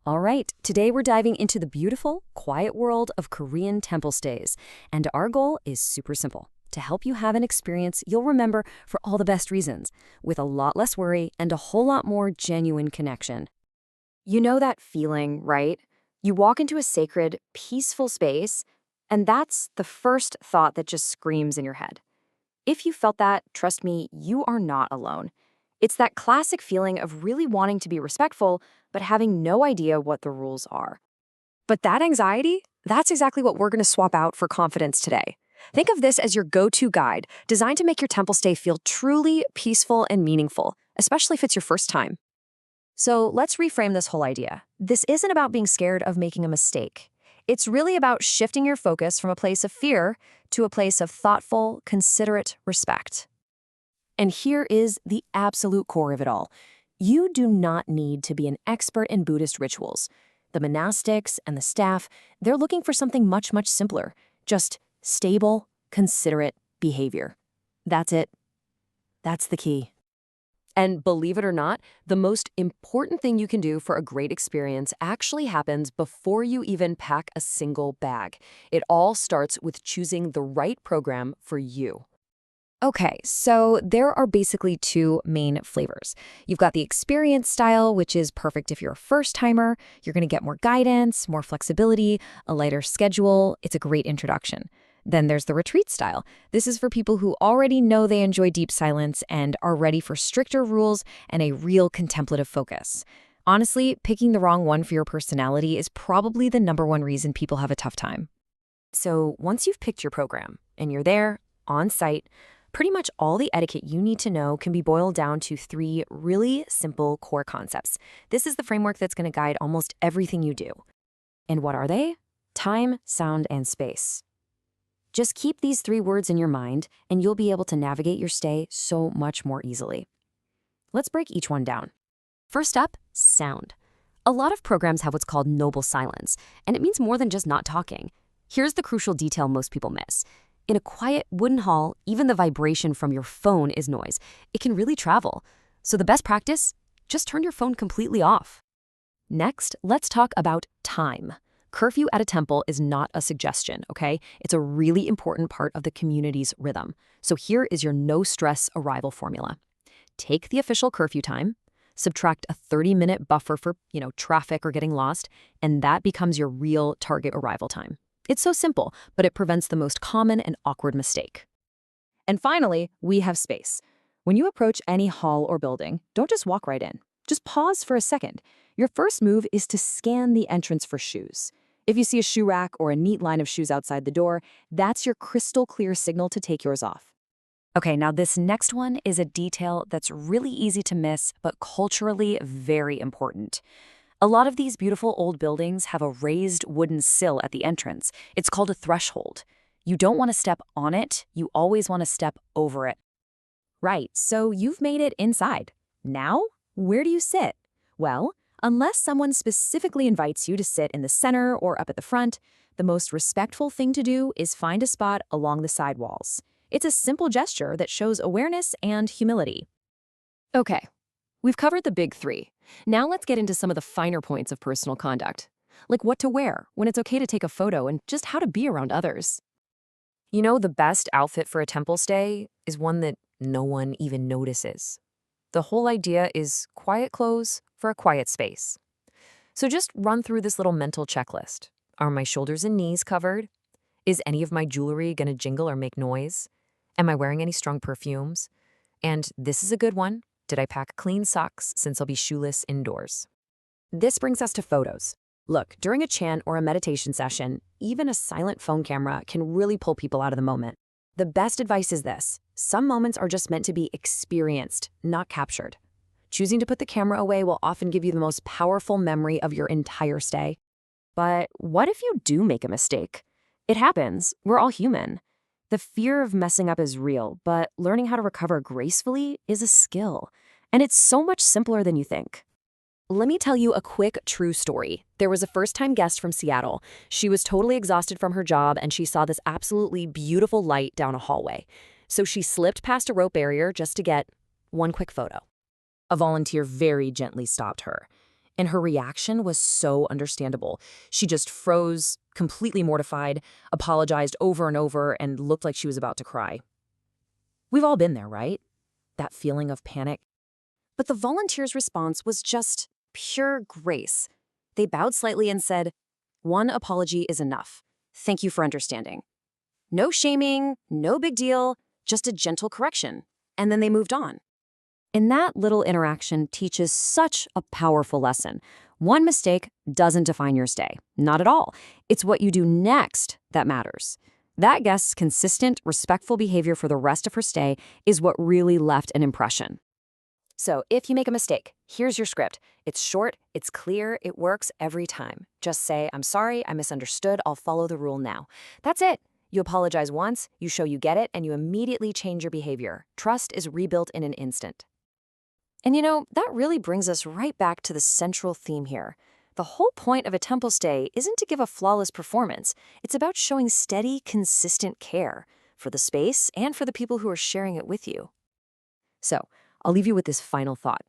All right, today we're diving into the beautiful, quiet world of Korean temple stays. And our goal is super simple, to help you have an experience you'll remember for all the best reasons, with a lot less worry and a whole lot more genuine connection. You know that feeling, right? You walk into a sacred, peaceful space, and that's the first thought that just screams in your head. If you felt that, trust me, you are not alone. It's that classic feeling of really wanting to be respectful, but having no idea what the rules are. But that anxiety, that's exactly what we're going to swap out for confidence today. Think of this as your go-to guide, designed to make your temple stay feel truly peaceful and meaningful, especially if it's your first time. So let's reframe this whole idea. This isn't about being scared of making a mistake. It's really about shifting your focus from a place of fear to a place of thoughtful, considerate respect. And here is the absolute core of it all. You do not need to be an expert in Buddhist rituals. The monastics and the staff, they're looking for something much, much simpler. Just stable, considerate behavior. That's it. That's the key. And believe it or not, the most important thing you can do for a great experience actually happens before you even pack a single bag. It all starts with choosing the right program for you. Okay, so there are basically two main flavors. You've got the experience style, which is perfect if you're a first-timer. You're going to get more guidance, more flexibility, a lighter schedule. It's a great introduction. Then there's the retreat style. This is for people who already know they enjoy deep silence and are ready for stricter rules and a real contemplative focus. Honestly, picking the wrong one for your personality is probably the #1 reason people have a tough time. So once you've picked your program and you're there, on site, pretty much all the etiquette you need to know can be boiled down to 3 really simple core concepts. This is the framework that's going to guide almost everything you do. And what are they? Time, sound, and space. Just keep these 3 words in your mind, and you'll be able to navigate your stay so much more easily. Let's break each one down. First up, sound. A lot of programs have what's called noble silence, and it means more than just not talking. Here's the crucial detail most people miss. In a quiet wooden hall, even the vibration from your phone is noise. It can really travel. So the best practice? Just turn your phone completely off. Next, let's talk about time. Curfew at a temple is not a suggestion, okay? It's a really important part of the community's rhythm. So here is your no-stress arrival formula. Take the official curfew time, subtract a 30-minute buffer for, traffic or getting lost, and that becomes your real target arrival time. It's so simple, but it prevents the most common and awkward mistake. And finally, we have space. When you approach any hall or building, don't just walk right in. Just pause for a second. Your first move is to scan the entrance for shoes. If you see a shoe rack or a neat line of shoes outside the door, that's your crystal clear signal to take yours off. Okay, now this next one is a detail that's really easy to miss, but culturally very important. A lot of these beautiful old buildings have a raised wooden sill at the entrance. It's called a threshold. You don't want to step on it, you always want to step over it. Right, so you've made it inside. Now, where do you sit? Well, unless someone specifically invites you to sit in the center or up at the front, the most respectful thing to do is find a spot along the side walls. It's a simple gesture that shows awareness and humility. Okay, we've covered the big 3. Now let's get into some of the finer points of personal conduct, like what to wear, when it's okay to take a photo, and just how to be around others. You know, the best outfit for a temple stay is one that no one even notices. The whole idea is quiet clothes for a quiet space. So just run through this little mental checklist. Are my shoulders and knees covered? Is any of my jewelry going to jingle or make noise? Am I wearing any strong perfumes? And this is a good one. Did I pack clean socks since I'll be shoeless indoors? This brings us to photos. Look, during a chant or a meditation session, even a silent phone camera can really pull people out of the moment. The best advice is this. Some moments are just meant to be experienced, not captured. Choosing to put the camera away will often give you the most powerful memory of your entire stay. But what if you do make a mistake? It happens. We're all human. The fear of messing up is real, but learning how to recover gracefully is a skill. And it's so much simpler than you think. Let me tell you a quick true story. There was a first-time guest from Seattle. She was totally exhausted from her job, and she saw this absolutely beautiful light down a hallway. So she slipped past a rope barrier just to get one quick photo. A volunteer very gently stopped her. And her reaction was so understandable. She just froze, completely mortified, apologized over and over, and looked like she was about to cry. We've all been there, right? That feeling of panic. But the volunteer's response was just pure grace. They bowed slightly and said, "One apology is enough. Thank you for understanding." No shaming, no big deal, just a gentle correction. And then they moved on. And that little interaction teaches such a powerful lesson. One mistake doesn't define your stay. Not at all. It's what you do next that matters. That guest's consistent, respectful behavior for the rest of her stay is what really left an impression. So if you make a mistake, here's your script. It's short, it's clear, it works every time. Just say, "I'm sorry, I misunderstood, I'll follow the rule now." That's it. You apologize once, you show you get it, and you immediately change your behavior. Trust is rebuilt in an instant. And that really brings us right back to the central theme here. The whole point of a temple stay isn't to give a flawless performance. It's about showing steady, consistent care for the space and for the people who are sharing it with you. So, I'll leave you with this final thought.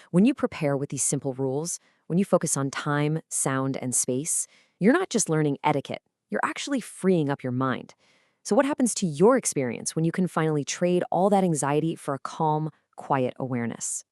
When you prepare with these simple rules, when you focus on time, sound, and space, you're not just learning etiquette, you're actually freeing up your mind. So what happens to your experience when you can finally trade all that anxiety for a calm, quiet awareness?